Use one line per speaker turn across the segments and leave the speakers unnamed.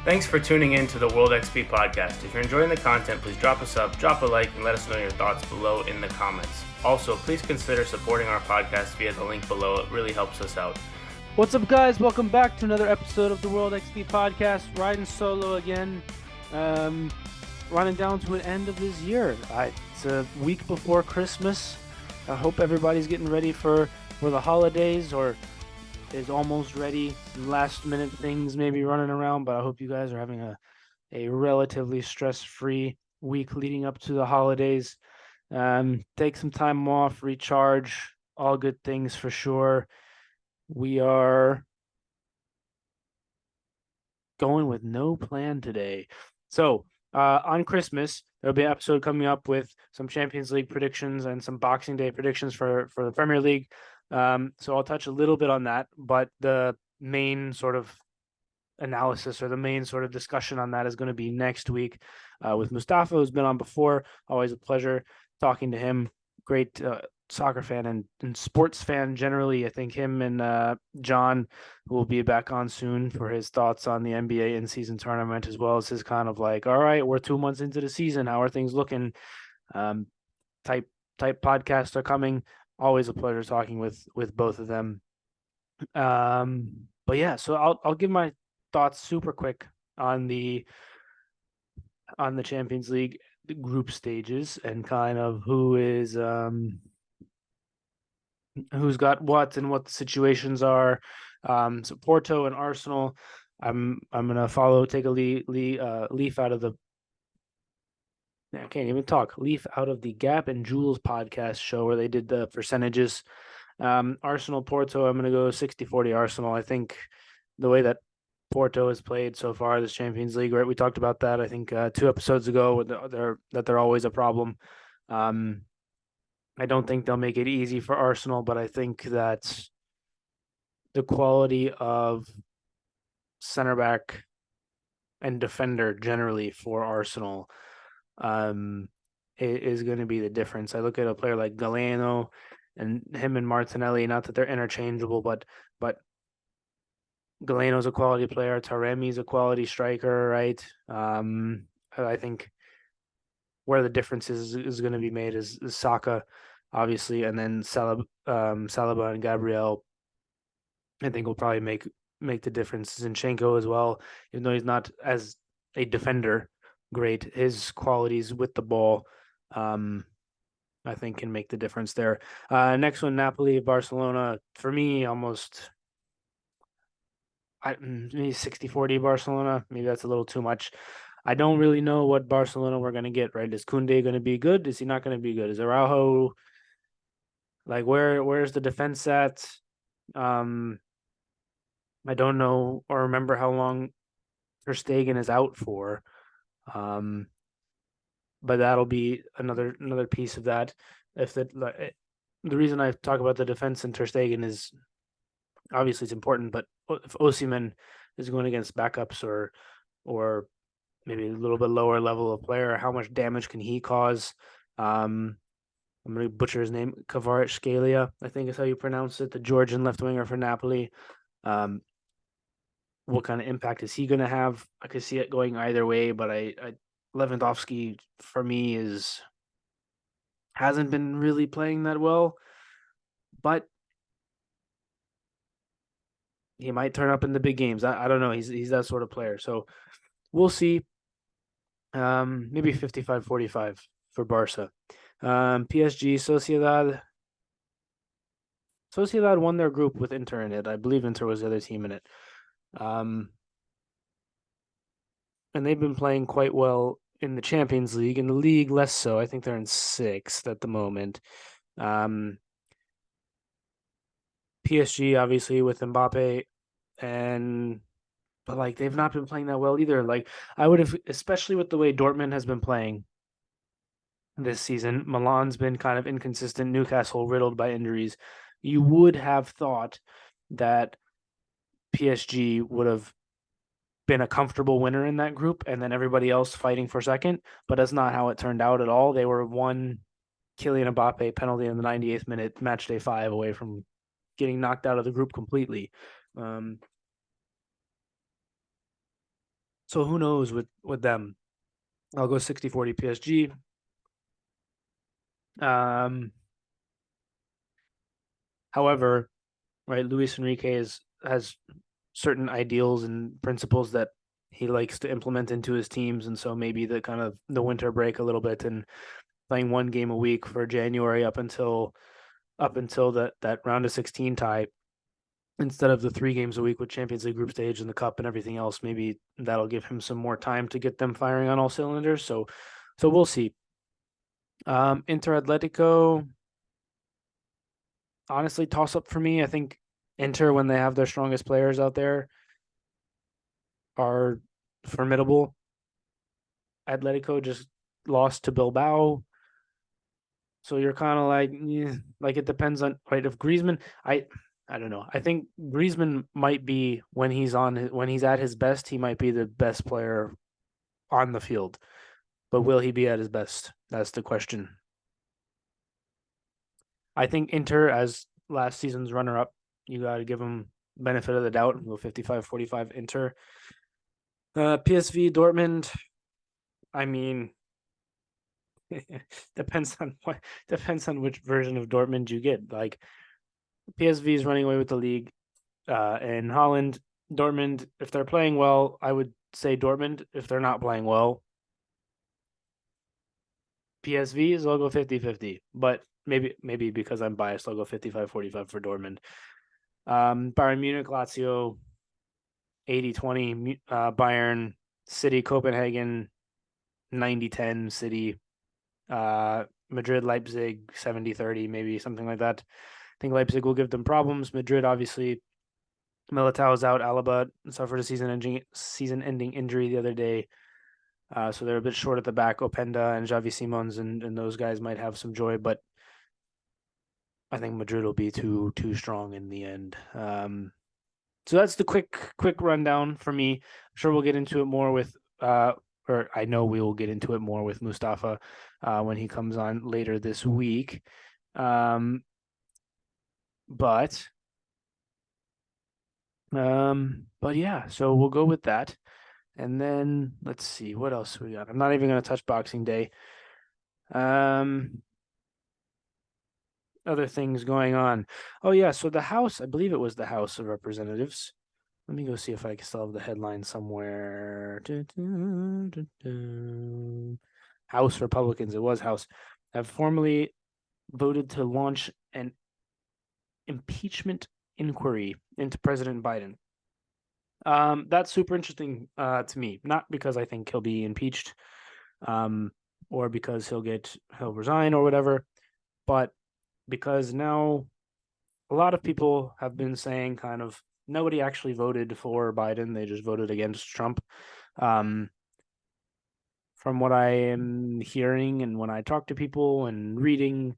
Thanks for tuning in to the World XP podcast. If you're enjoying the content, please drop a sub, drop a like, and let us know your thoughts below in the comments. Also, please consider supporting our podcast via the link below. It really helps us out.
What's up, guys? Welcome back to another episode of the World XP podcast. Riding solo again, running down to an end of this year. It's a week before Christmas. I hope everybody's getting ready for the holidays or is almost ready. Some last minute things maybe running around, but I hope you guys are having a relatively stress-free week leading up to the holidays. Take some time off, recharge, all good things for sure. We are going with no plan today. So on Christmas, there'll be an episode coming up with some Champions League predictions and some Boxing Day predictions for the Premier League. So I'll touch a little bit on that, but the main sort of analysis or the main sort of discussion on that is going to be next week with Mustafa, who's been on before. Always a pleasure talking to him. Great soccer fan and sports fan generally. I think him and John will be back on soon for his thoughts on the NBA in-season tournament, as well as his kind of like, all right, we're 2 months into the season. How are things looking? Type podcasts are coming. Always a pleasure talking with both of them. But yeah, so I'll give my thoughts super quick on the Champions League group stages and kind of who's got what and what the situations are. So Porto and Arsenal, I'm gonna take a leaf out of the. I can't even talk. Leaf out of the Gap and Jules podcast show where they did the percentages. Arsenal, Porto, I'm gonna go 60-40 Arsenal. I think the way that Porto has played so far this Champions League, right? We talked about that, I think, 2 episodes ago, they're always a problem. I don't think they'll make it easy for Arsenal, but I think that the quality of center back and defender generally for Arsenal is going to be the difference. I look at a player like Galeno and him and Martinelli, not that they're interchangeable, but Galeno's a quality player. Taremi's a quality striker, right? I think where the difference is going to be made is Saka, obviously, and then Saliba and Gabriel. I think will probably make the difference. Zinchenko as well, even though he's not as a defender great, his qualities with the ball, I think can make the difference there. Next one, Napoli, Barcelona. For me, almost maybe 60-40 Barcelona. Maybe that's a little too much. I don't really know what Barcelona we're going to get, right? Is Koundé going to be good? Is he not going to be good? Is Araujo, like, where's the defense at? I don't know or remember how long Ter Stegen is out for. But that'll be another piece of that. If the reason I talk about the defense and Ter Stegen is obviously it's important, but if Osimhen is going against backups or maybe a little bit lower level of player, how much damage can he cause? I'm going to butcher his name, Kvaratskhelia, I think is how you pronounce it, the Georgian left winger for Napoli. What kind of impact is he going to have? I could see it going either way, but I Lewandowski for me hasn't been really playing that well, but he might turn up in the big games. I don't know. He's that sort of player. So we'll see. Maybe 55-45 for Barca. PSG, Sociedad. Sociedad won their group with Inter in it. I believe Inter was the other team in it. And they've been playing quite well in the Champions League. In the league, less so. I think they're in 6th at the moment. PSG, obviously, with Mbappe, but like they've not been playing that well either. Like I would have, especially with the way Dortmund has been playing this season. Milan's been kind of inconsistent. Newcastle riddled by injuries. You would have thought that PSG would have been a comfortable winner in that group and then everybody else fighting for second, but that's not how it turned out at all. They were one Kylian Mbappe penalty in the 98th minute, match day 5, away from getting knocked out of the group completely. So who knows with them? I'll go 60-40 PSG. Um, However, right, Luis Enrique has certain ideals and principles that he likes to implement into his teams, and so maybe the kind of the winter break a little bit and playing one game a week for January up until that round of 16 tie instead of the 3 games a week with Champions League group stage and the cup and everything else. Maybe that'll give him some more time to get them firing on all cylinders. So we'll see. Inter Atletico, honestly, toss up for me. I think Inter, when they have their strongest players out there, are formidable. Atletico just lost to Bilbao. So you're kind of like, like it depends on, right? If Griezmann, I don't know. I think Griezmann might be when he's at his best, he might be the best player on the field. But will he be at his best? That's the question. I think Inter as last season's runner up, you got to give him benefit of the doubt and go 55-45 Inter. PSV Dortmund, I mean, depends on which version of Dortmund you get. Like PSV is running away with the league. In Holland, Dortmund, if they're playing well, I would say Dortmund. If they're not playing well, PSV is I'll go 50-50. But maybe because I'm biased, I'll go 55-45 for Dortmund. Bayern Munich, Lazio, 80-20. Bayern, City, Copenhagen, 90-10, City. Madrid, Leipzig, 70-30, maybe something like that. I think Leipzig will give them problems. Madrid, obviously, Militao is out. Alaba suffered a season-ending injury the other day. So they're a bit short at the back. Openda and Xavi Simons and those guys might have some joy, but I think Madrid will be too strong in the end. So that's the quick rundown for me. I'm sure we'll get into it more with or I know we will get into it more with Mustafa when he comes on later this week. But yeah, so we'll go with that. And then let's see what else we got. I'm not even going to touch Boxing Day. Other things going on. Oh yeah, so the House, I believe it was the House of Representatives. Let me go see if I can still have the headline somewhere. House Republicans, it was House, have formally voted to launch an impeachment inquiry into President Biden. That's super interesting to me, not because I think he'll be impeached, or because he'll resign or whatever, but because now a lot of people have been saying kind of nobody actually voted for Biden, they just voted against Trump. From what I am hearing and when I talk to people and reading,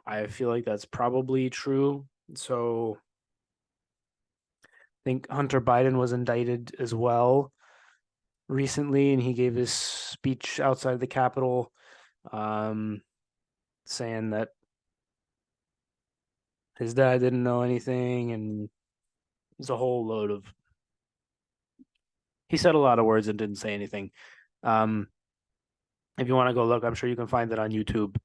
I feel like that's probably true. So I think Hunter Biden was indicted as well recently, and he gave his speech outside the Capitol, saying that his dad didn't know anything, and it's a whole load of. He said a lot of words and didn't say anything. If you want to go look, I'm sure you can find it on YouTube.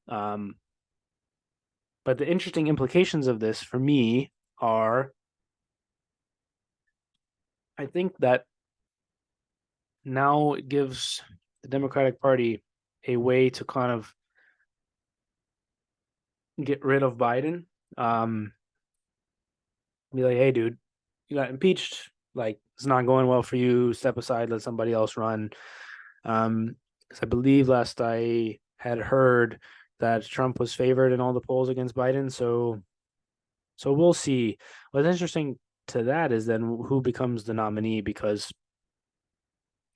But the interesting implications of this for me are, I think that now it gives the Democratic Party a way to kind of get rid of Biden. Be like, hey, dude, you got impeached. Like, it's not going well for you. Step aside, let somebody else run. Because I believe last I had heard that Trump was favored in all the polls against Biden. So we'll see. What's interesting to that is then who becomes the nominee, because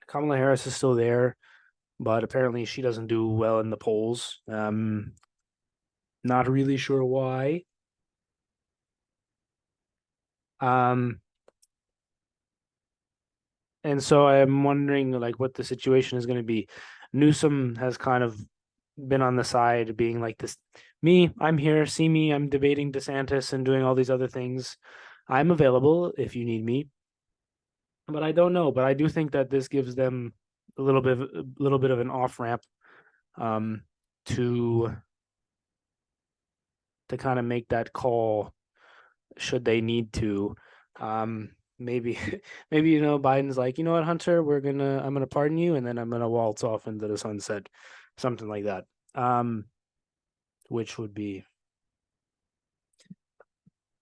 Kamala Harris is still there, but apparently she doesn't do well in the polls. Not really sure why. And so I'm wondering like what the situation is going to be. Newsom has kind of been on the side being like this, I'm here, see me, I'm debating DeSantis and doing all these other things. I'm available if you need me. but I don't know. But I do think that this gives them a little bit of an off ramp, um, to kind of make that call should they need to. Maybe maybe Biden's like, you know what, Hunter, I'm gonna pardon you, and then I'm gonna waltz off into the sunset, something like that. Um, which would be,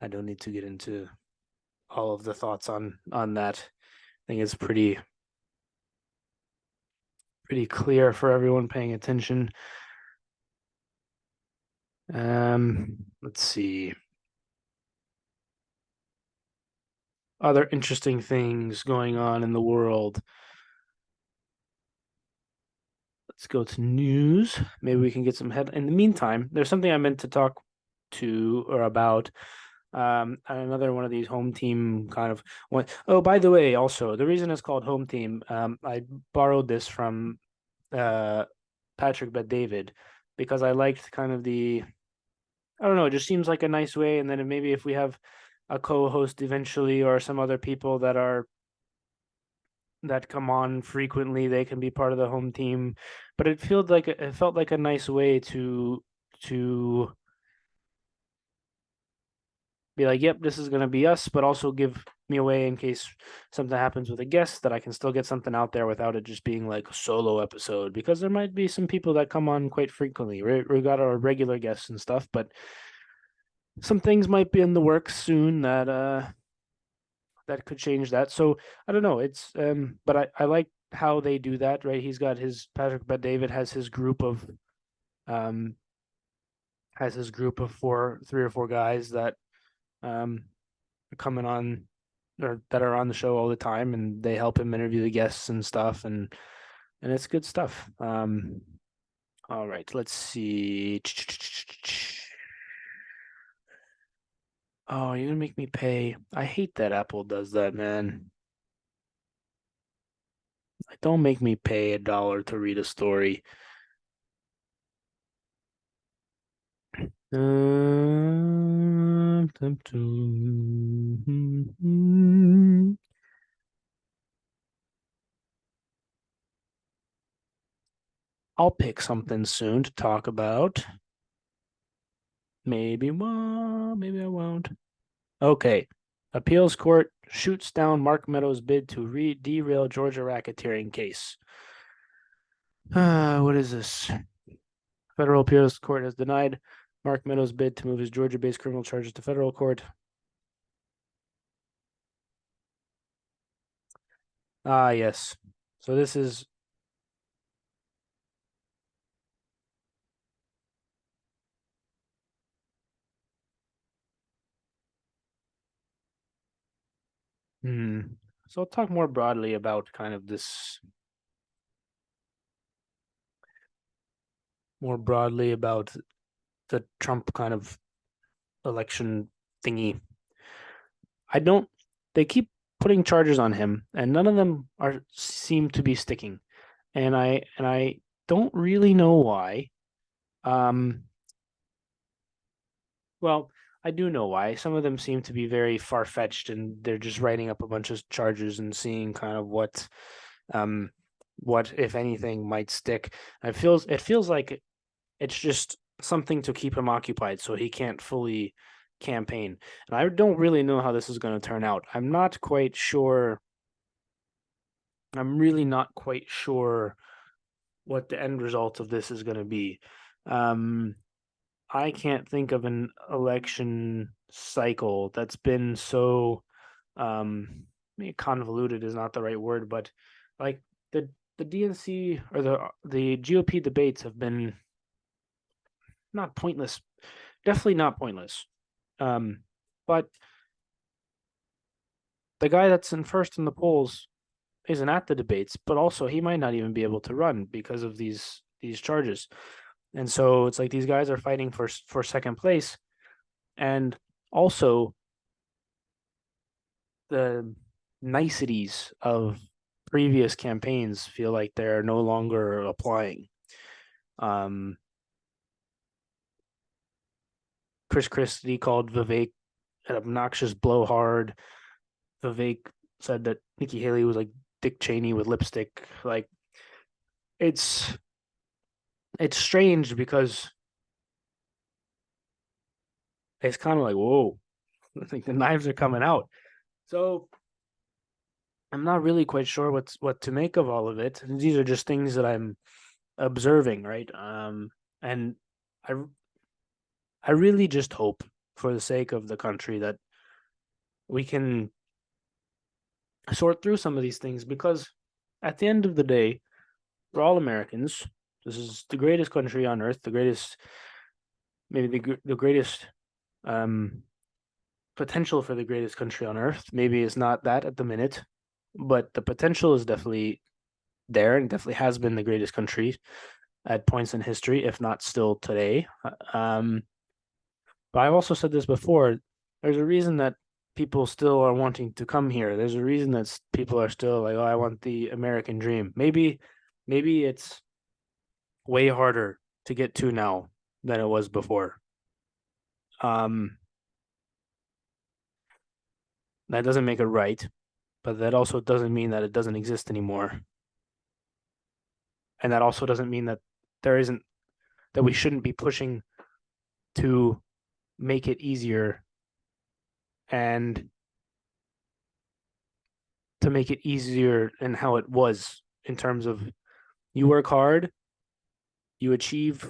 I don't need to get into all of the thoughts on that. I think it's pretty clear for everyone paying attention. Let's see. Other interesting things going on in the world. Let's go to news. Maybe we can get some head. In the meantime, there's something I meant to talk to or about. Another one of these home team kind of one. Oh, by the way, also the reason it's called home team. I borrowed this from uh Patrick Bet David because I liked kind of the, I don't know, it just seems like a nice way. And then maybe if we have a co-host eventually or some other people that come on frequently, they can be part of the home team. But it felt like a nice way to be like, yep, this is gonna be us, but also give me a way in case something happens with a guest that I can still get something out there without it just being like a solo episode. Because there might be some people that come on quite frequently. We got our regular guests and stuff, but some things might be in the works soon that could change that. So I don't know. It's but I like how they do that, right? He's got his Patrick Bet David um has his group of three or four guys that um are coming on or that are on the show all the time, and they help him interview the guests and stuff, and it's good stuff. All right, let's see. Oh, you're gonna make me pay. I hate that Apple does that, man. Don't make me pay $1 to read a story. I'll pick something soon to talk about. Maybe maybe I won't. Okay. Appeals court shoots down Mark Meadows' bid to derail Georgia racketeering case. What is this? Federal appeals court has denied Mark Meadows' bid to move his Georgia-based criminal charges to federal court. Ah, yes. So this is So I'll talk more broadly about kind of this, more broadly about the Trump kind of election thingy. I don't. They keep putting charges on him, and none of them seem to be sticking. And I don't really know why. Um, well, I do know why. Some of them seem to be very far-fetched, and they're just writing up a bunch of charges and seeing kind of um, what if anything might stick. It feels like it's just something to keep him occupied so he can't fully campaign. And I don't really know how this is going to turn out. I'm not quite sure. I'm really not quite sure what the end result of this is going to be. Um, I can't think of an election cycle that's been so maybe convoluted is not the right word, but like the DNC or the GOP debates have been not pointless, definitely not pointless. Um, but the guy that's in first in the polls isn't at the debates, but also he might not even be able to run because of these charges. And so it's like these guys are fighting for second place, and also the niceties of previous campaigns feel like they're no longer applying. Um, Chris Christie called Vivek an obnoxious blowhard. Vivek said that Nikki Haley was like Dick Cheney with lipstick. Like it's it's strange because it's kind of like whoa, like the knives are coming out. So I'm not really quite sure what to make of all of it. These are just things that I'm observing, right? And I I really just hope for the sake of the country that we can sort through some of these things because at the end of the day, we're all Americans. This is the greatest country on earth, the greatest, maybe the greatest um, potential for the greatest country on earth. Maybe it's not that at the minute, but the potential is definitely there and definitely has been the greatest country at points in history, if not still today. But I've also said this before. There's a reason that people still are wanting to come here. There's a reason that people are still like, oh, I want the American dream. Maybe it's way harder to get to now than it was before. Um, that doesn't make it right, but that also doesn't mean that it doesn't exist anymore. And that also doesn't mean that there isn't that we shouldn't be pushing to make it easier and to make it easier and how it was in terms of you work hard, you achieve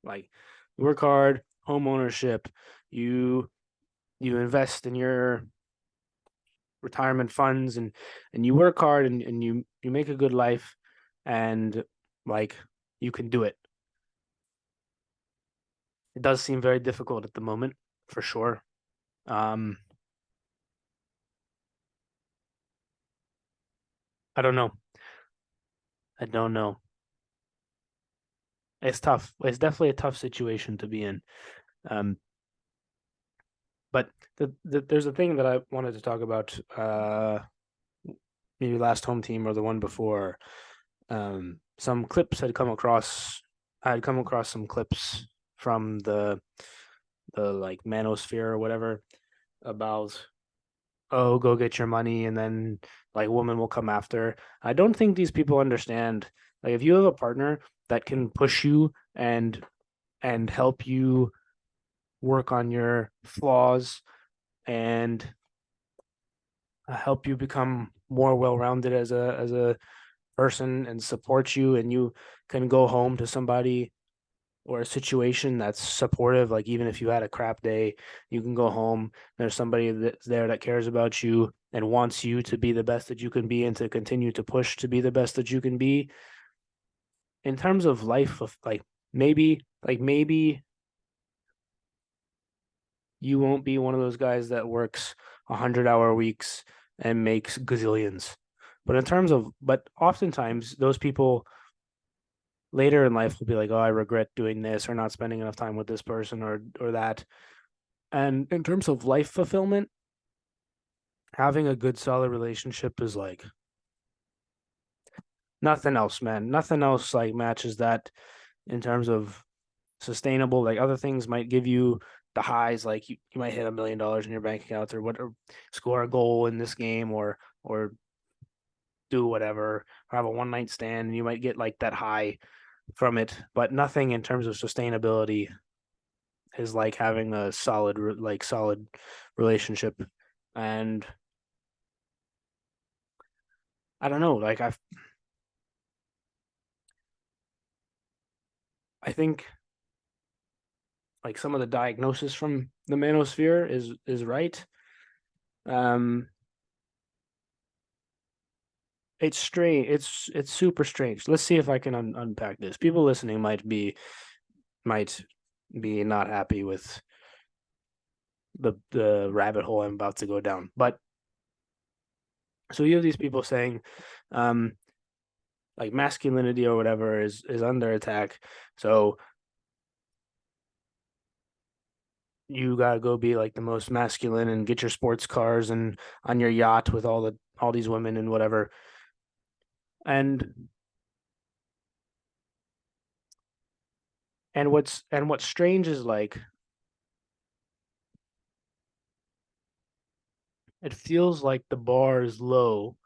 like you work hard, home ownership, you you invest in your retirement funds and you work hard and you make a good life and like you can do it. It does seem very difficult at the moment, for sure. Um, I don't know. I don't know. It's tough. It's definitely a tough situation to be in. Um, but there's a thing that I wanted to talk about. Maybe last home team or the one before. Some clips had come across. I had come across some clips from the like manosphere or whatever about oh go get your money and then like woman will come after. I don't think these people understand. Like if you have a partner that can push you and help you work on your flaws and help you become more well-rounded as a person and support you and you can go home to somebody or a situation that's supportive, like even if you had a crap day, you can go home, there's somebody that's there that cares about you and wants you to be the best that you can be and to continue to push to be the best that you can be. In terms of life of maybe you won't be one of those guys that works 100-hour weeks and makes gazillions. But oftentimes those people later in life will be like, oh, I regret doing this or not spending enough time with this person or that. And in terms of life fulfillment, having a good solid relationship is like nothing else, man. Nothing else like matches that in terms of sustainable. Like other things might give you the highs, like you might hit $1 million in your bank account or score a goal in this game or do whatever or have a one night stand and you might get like that high from it, but nothing in terms of sustainability is like having a solid relationship. And I don't know, like I think like some of the diagnosis from the manosphere is right. Um, it's strange. It's super strange. Let's see if I can unpack this. People listening might be not happy with the rabbit hole I'm about to go down. But so you have these people saying, um, like masculinity or whatever is under attack. So you gotta go be like the most masculine and get your sports cars and on your yacht with all these women and whatever. And what's strange is like it feels like the bar is low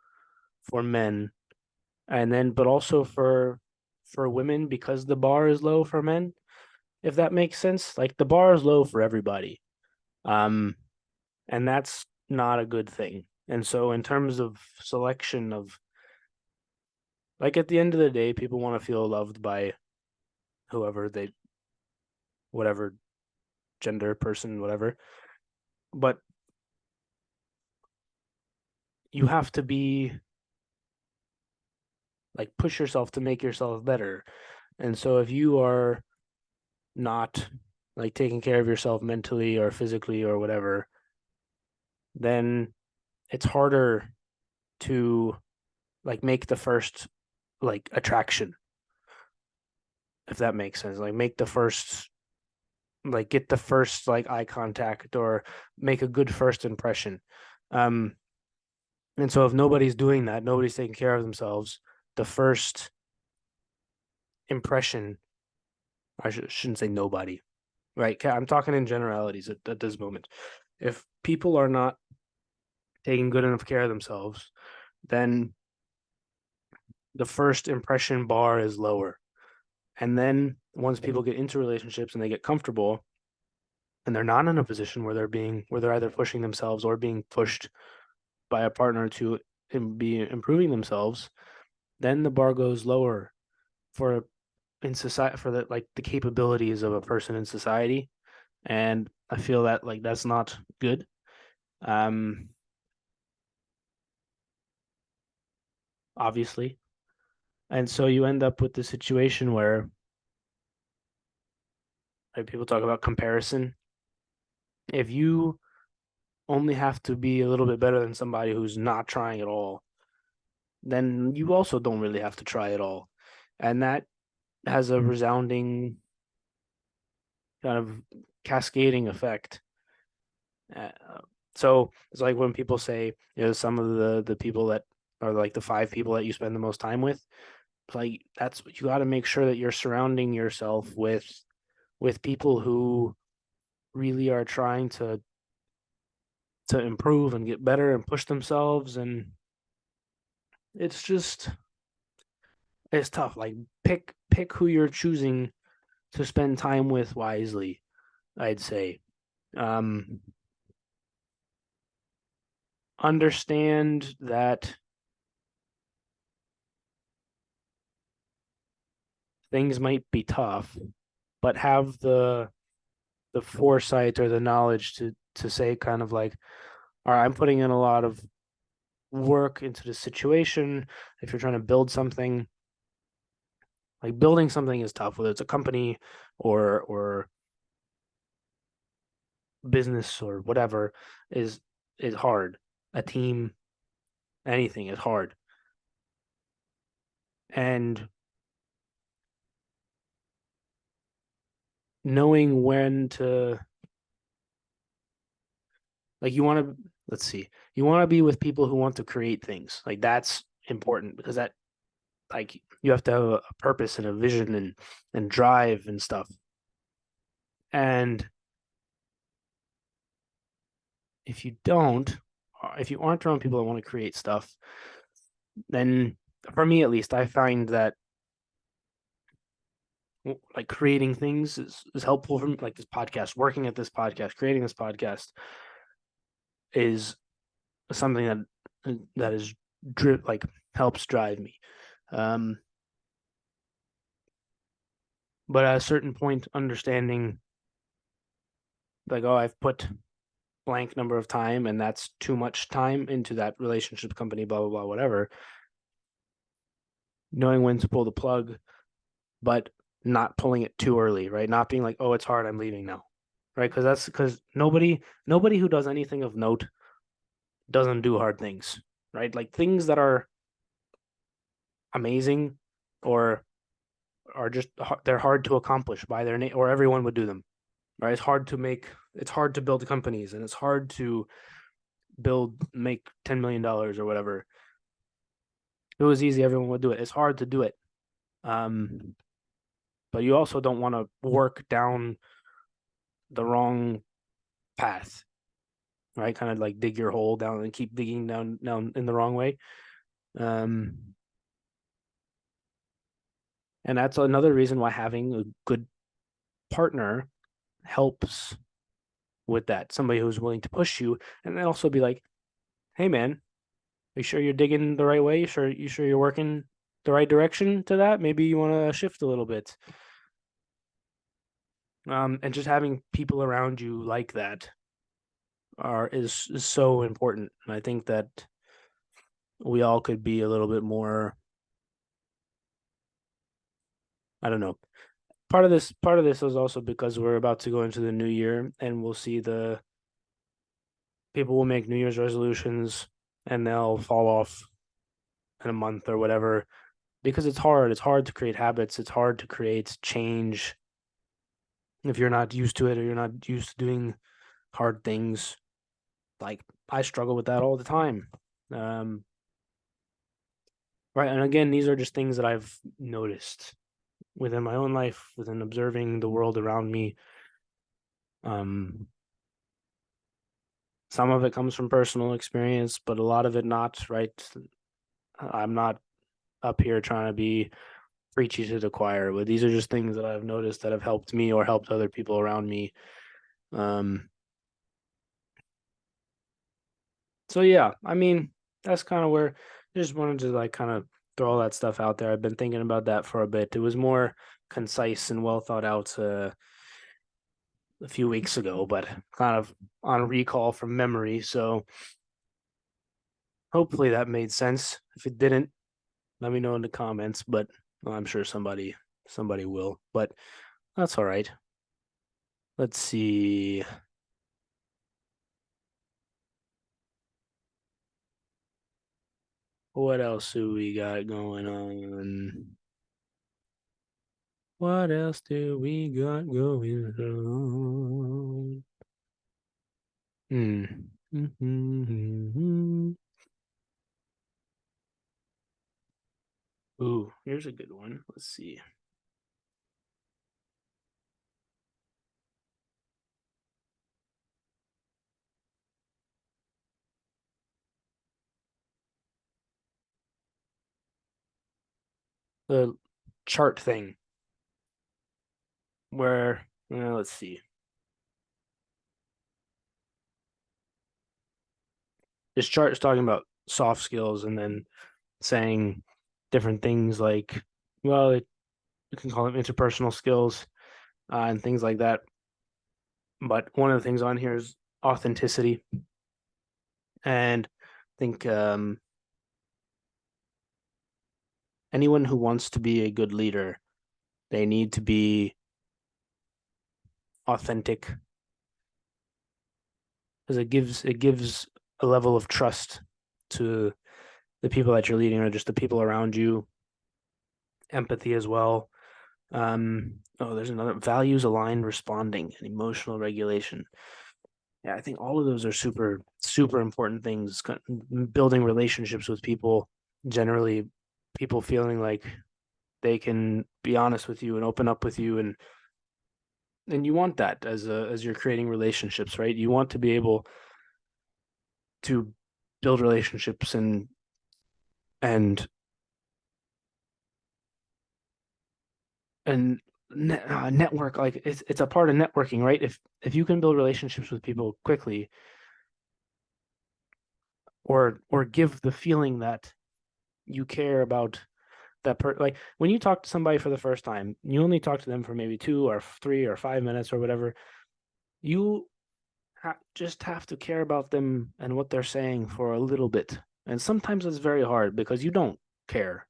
for men, and then but also for women because the bar is low for men, if that makes sense. Like the bar is low for everybody. Um, and that's not a good thing. And so in terms of selection of like at the end of the day, people want to feel loved by whoever they whatever gender, person, whatever. But you have to be like push yourself to make yourself better. And so if you are not like taking care of yourself mentally or physically or whatever, then it's harder to like make the first like attraction, if that makes sense. Like make the first like get the first like eye contact or make a good first impression. Um and so if nobody's doing that, nobody's taking care of themselves, the first impression, shouldn't say nobody, right? I'm talking in generalities at this moment. If people are not taking good enough care of themselves, then the first impression bar is lower. And then once people get into relationships and they get comfortable and they're not in a position where they're either pushing themselves or being pushed by a partner to be improving themselves, then the bar goes lower for in society for the capabilities of a person in society. And I feel that like that's not good. Um Obviously. And so you end up with the situation where like, people talk about comparison. If you only have to be a little bit better than somebody who's not trying at all, then you also don't really have to try at all. And that has a resounding kind of cascading effect. Uh, so it's like when people say, some of the people that are like the five people that you spend the most time with, like that's you got to make sure that you're surrounding yourself with people who really are trying to improve and get better and push themselves. And it's just it's tough. Like pick who you're choosing to spend time with wisely, I'd say. Um Understand that things might be tough, but have the foresight or the knowledge to say kind of like, all right, I'm putting in a lot of work into this situation. If you're trying to build something, like building something is tough, whether it's a company or business or whatever is hard. A team, anything is hard. And knowing when to like you want to let's see, you want to be with people who want to create things. Like that's important because that like you have to have a purpose and a vision and drive and stuff. And if you don't, if you aren't around people that want to create stuff, then for me at least, I find that like creating things is helpful for me. Like this podcast, working at this podcast, creating this podcast is something that is like helps drive me. Um, but at a certain point, understanding like, oh, I've put blank number of time and that's too much time into that relationship, company, blah blah blah, whatever. Knowing when to pull the plug, but not pulling it too early, right? Not being like, oh, it's hard, I'm leaving now, right? Because nobody who does anything of note doesn't do hard things, right? Like things that are amazing or are just they're hard to accomplish by their name or everyone would do them, right? It's hard to build companies and it's hard to make $10 million or whatever. If it was easy, everyone would do it. It's hard to do it. Um, but you also don't want to work down the wrong path. right? Kind of like dig your hole down and keep digging down in the wrong way. Um, and that's another reason why having a good partner helps with that. Somebody who's willing to push you, and then also be like, "Hey, man, are you sure you're digging the right way? You sure you're working the right direction to that? Maybe you want to shift a little bit." And just having people around you like that is so important. And I think that we all could be a little bit more. I don't know. Part of this is also because we're about to go into the new year, and we'll see the people will make New Year's resolutions, and they'll fall off in a month or whatever because it's hard. It's hard to create habits. It's hard to create change if you're not used to it or you're not used to doing hard things. Like I struggle with that all the time. Um, right. And again, these are just things that I've noticed within my own life, within observing the world around me. Um, some of it comes from personal experience, but a lot of it not, right? I'm not up here trying to be preachy to the choir, but these are just things that I've noticed that have helped me or helped other people around me. Um, so yeah, I mean, that's kind of where I just wanted to like kind of throw all that stuff out there. I've been thinking about that for a bit. It was more concise and well thought out a few weeks ago, but kind of on recall from memory. So hopefully that made sense. If it didn't, let me know in the comments, but I'm sure somebody will. But that's all right. Let's see. What else do we got going on? What else do we got going on? Hmm. Ooh, here's a good one. Let's see. The chart thing where, let's see. This chart is talking about soft skills and then saying different things like, well, you can call them interpersonal skills and things like that. But one of the things on here is authenticity. And I think anyone who wants to be a good leader, they need to be authentic because it gives a level of trust to the people that you're leading or just the people around you. Empathy as well. There's another values aligned responding and emotional regulation. Yeah, I think all of those are super, super important things. Building relationships with people, generally, people feeling like they can be honest with you and open up with you, and you want that as you're creating relationships, right? You want to be able to build relationships and and network. Like it's a part of networking, right? If you can build relationships with people quickly, or give the feeling that you care about like when you talk to somebody for the first time, you only talk to them for maybe 2 or 3 or 5 minutes or whatever. You just have to care about them and what they're saying for a little bit, and sometimes it's very hard because you don't care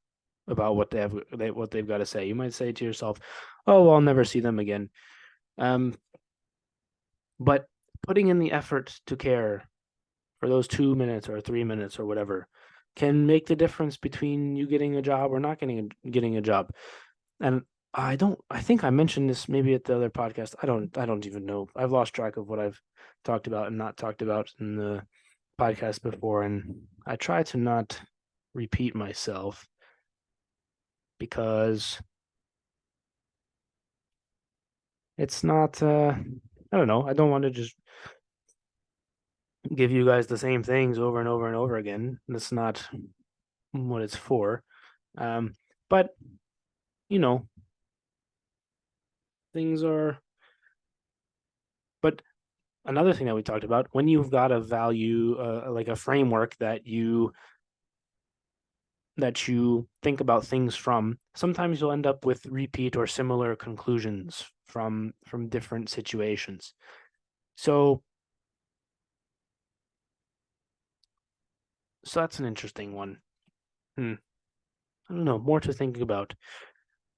about what they've got to say. You might say to yourself, "Oh, well, I'll never see them again." Um, but putting in the effort to care for those 2 minutes or 3 minutes or whatever can make the difference between you getting a job or not getting a job. And I think I mentioned this maybe at the other podcast. I don't even know. I've lost track of what I've talked about and not talked about in the podcast before. And I try to not repeat myself because it's not, I don't know. I don't want to just give you guys the same things over and over and over again. That's not what it's for. But you know, things are. But another thing that we talked about, when you've got a value, like a framework that you think about things from, sometimes you'll end up with repeat or similar conclusions from different situations. So that's an interesting one. I don't know, more to think about.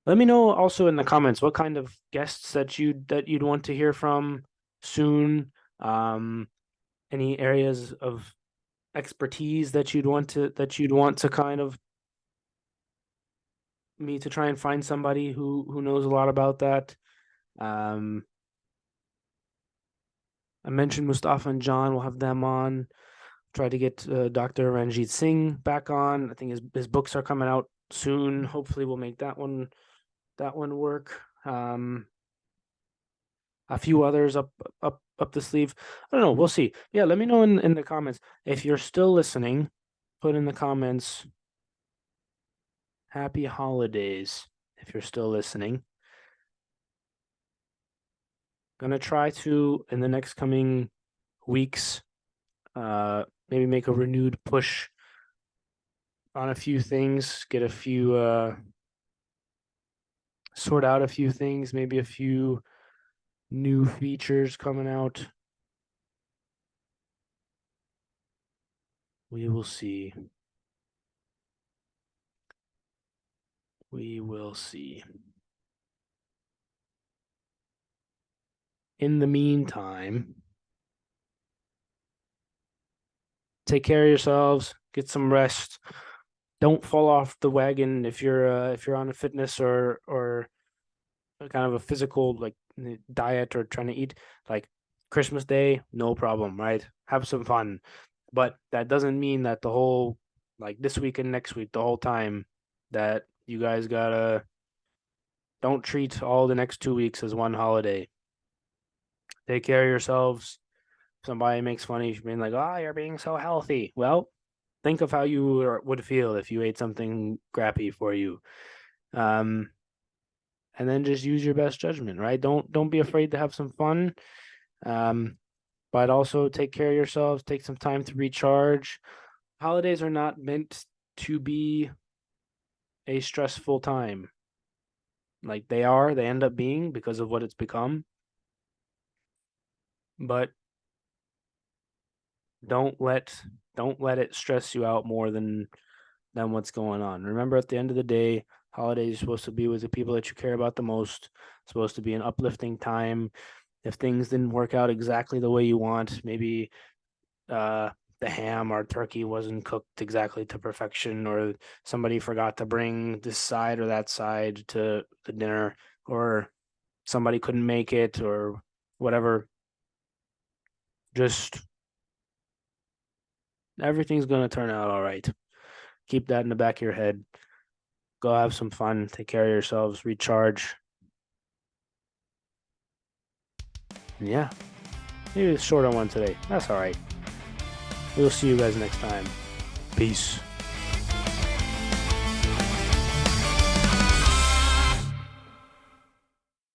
Let me know also in the comments what kind of guests that you'd want to hear from soon. Um, any areas of expertise that you'd want to kind of me to try and find somebody who knows a lot about that. Um, I mentioned Mustafa and John. We'll have them on. Try to get Dr. Ranjit Singh back on. I think his books are coming out soon. Hopefully, we'll make that one work. A few others up the sleeve. I don't know. We'll see. Yeah, let me know in the comments if you're still listening. Put in the comments. Happy holidays if you're still listening. Gonna try to in the next coming weeks, maybe make a renewed push on a few things, get a few sort out a few things, maybe a few new features coming out. We will see. We will see. In the meantime, take care of yourselves, get some rest. Don't fall off the wagon if you're on a fitness or kind of a physical like diet or trying to eat. Like Christmas Day, no problem, right? Have some fun. But that doesn't mean that the whole like this week and next week, the whole time that you guys gotta don't treat all the next 2 weeks as one holiday. Take care of yourselves. Somebody makes fun of you being like, "Oh, you're being so healthy." Well, think of how you would feel if you ate something crappy for you. Um, and then just use your best judgment, right? Don't be afraid to have some fun. Um, but also take care of yourselves. Take some time to recharge. Holidays are not meant to be a stressful time. Like they end up being because of what it's become. But don't let don't let it stress you out more than what's going on. Remember, at the end of the day, holidays are supposed to be with the people that you care about the most. It's supposed to be an uplifting time. If things didn't work out exactly the way you want, maybe uh the ham or turkey wasn't cooked exactly to perfection, or somebody forgot to bring this side or that side to the dinner, or somebody couldn't make it, or whatever. Just everything's gonna turn out all right. Keep that in the back of your head. Go have some fun. Take care of yourselves. Recharge. Yeah, maybe it's short on one today. That's all right. We'll see you guys next time. Peace.